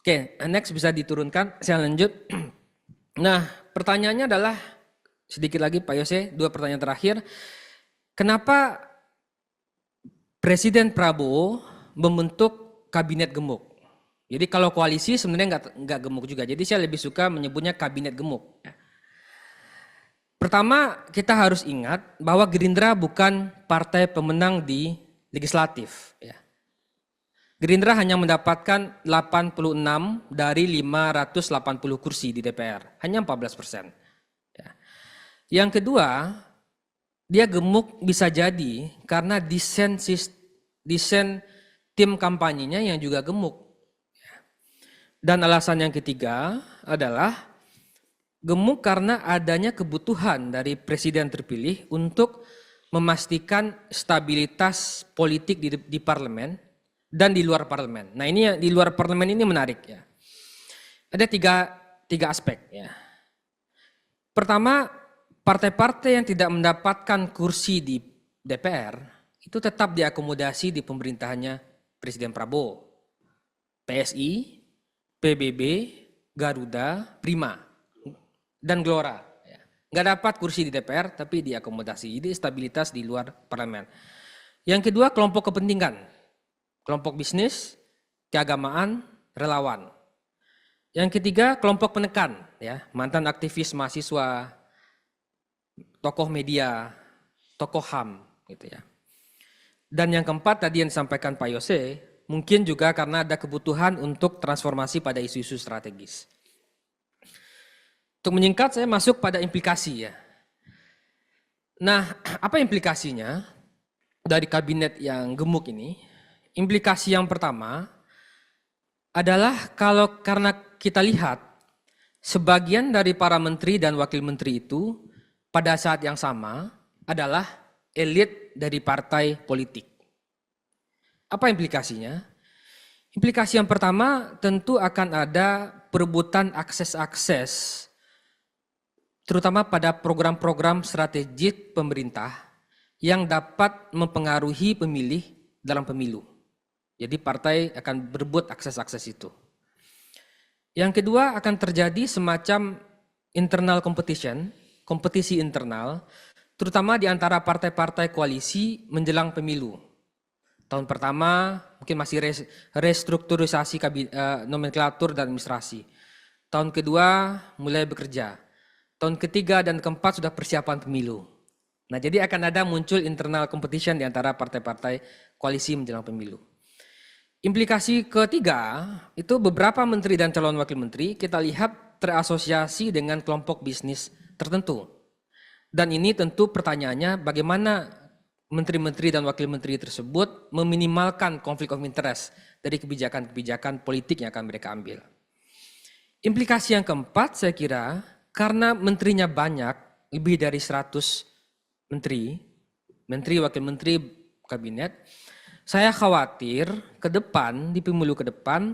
Oke, next bisa diturunkan, saya lanjut. Nah, pertanyaannya adalah, sedikit lagi Pak Yose, 2 pertanyaan terakhir. Kenapa Presiden Prabowo membentuk kabinet gemuk? Jadi kalau koalisi sebenarnya nggak gemuk juga, jadi saya lebih suka menyebutnya kabinet gemuk. Pertama, kita harus ingat bahwa Gerindra bukan partai pemenang di legislatif. Gerindra hanya mendapatkan 86 dari 580 kursi di DPR, hanya 14%. Yang kedua, dia gemuk bisa jadi karena desain tim kampanyenya yang juga gemuk. Dan alasan yang ketiga adalah gemuk karena adanya kebutuhan dari presiden terpilih untuk memastikan stabilitas politik di parlemen dan di luar parlemen. Nah ini di luar parlemen ini menarik ya. Ada tiga aspek ya. Pertama, partai-partai yang tidak mendapatkan kursi di DPR itu tetap diakomodasi di pemerintahannya Presiden Prabowo. PSI, PBB, Garuda, Prima, dan Gelora. Nggak dapat kursi di DPR tapi diakomodasi. Jadi stabilitas di luar parlemen. Yang kedua, kelompok kepentingan. Kelompok bisnis, keagamaan, relawan. Yang ketiga, kelompok penekan. Mantan aktivis mahasiswa, tokoh media, tokoh HAM. Gitu ya. Dan yang keempat tadi yang disampaikan Pak Yose, mungkin juga karena ada kebutuhan untuk transformasi pada isu-isu strategis. Untuk menyingkat, saya masuk pada implikasi ya. Nah, apa implikasinya dari kabinet yang gemuk ini? Implikasi yang pertama adalah karena kita lihat sebagian dari para menteri dan wakil menteri itu pada saat yang sama adalah elit dari partai politik. Apa implikasinya? Implikasi yang pertama tentu akan ada perebutan akses-akses terutama pada program-program strategik pemerintah yang dapat mempengaruhi pemilih dalam pemilu. Jadi partai akan berebut akses-akses itu. Yang kedua akan terjadi semacam internal competition, kompetisi internal, terutama di antara partai-partai koalisi menjelang pemilu. Tahun pertama mungkin masih restrukturisasi nomenklatur dan administrasi. Tahun kedua mulai bekerja. Tahun ketiga dan keempat sudah persiapan pemilu. Nah jadi akan ada muncul internal competition di antara partai-partai koalisi menjelang pemilu. Implikasi ketiga itu beberapa menteri dan calon wakil menteri kita lihat terasosiasi dengan kelompok bisnis tertentu. Dan ini tentu pertanyaannya bagaimana menteri-menteri dan wakil menteri tersebut meminimalkan konflik of interest dari kebijakan-kebijakan politik yang akan mereka ambil. Implikasi yang keempat saya kira karena menterinya banyak, lebih dari 100 menteri, wakil menteri, kabinet, saya khawatir ke depan, di pemilu ke depan,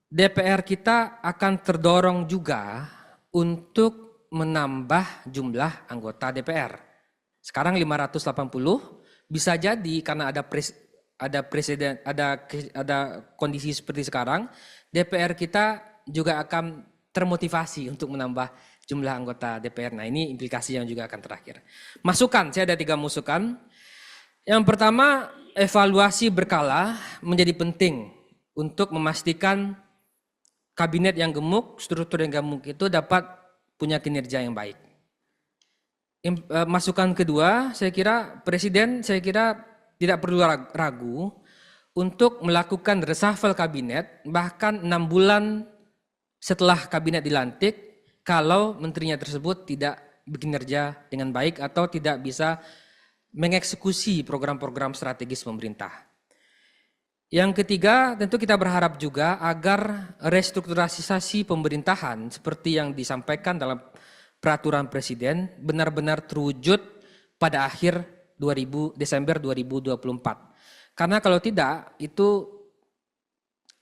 DPR kita akan terdorong juga untuk menambah jumlah anggota DPR. Sekarang 580, bisa jadi karena ada kondisi seperti sekarang, DPR kita juga akan termotivasi untuk menambah jumlah anggota DPR. Nah ini implikasi yang juga akan terakhir. Masukan, saya ada 3 masukan. Yang pertama, evaluasi berkala menjadi penting untuk memastikan kabinet yang gemuk, struktur yang gemuk itu dapat punya kinerja yang baik. Masukan kedua, saya kira Presiden tidak perlu ragu untuk melakukan reshuffle kabinet bahkan 6 bulan setelah kabinet dilantik, kalau menterinya tersebut tidak bekinerja dengan baik atau tidak bisa mengeksekusi program-program strategis pemerintah. Yang ketiga, tentu kita berharap juga agar restrukturisasi pemerintahan seperti yang disampaikan dalam peraturan Presiden benar-benar terwujud pada akhir Desember 2024. Karena kalau tidak, itu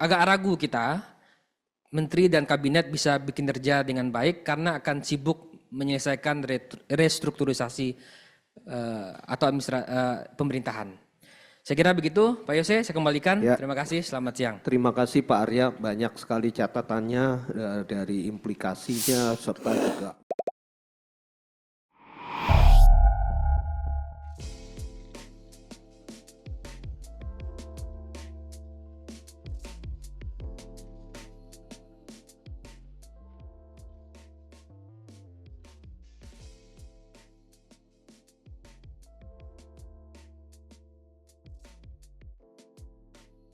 agak ragu kita, menteri dan kabinet bisa bekerja dengan baik karena akan sibuk menyelesaikan restrukturisasi atau pemerintahan. Saya kira begitu, Pak Yose, saya kembalikan. Ya. Terima kasih, selamat siang. Terima kasih Pak Arya, banyak sekali catatannya dari implikasinya serta juga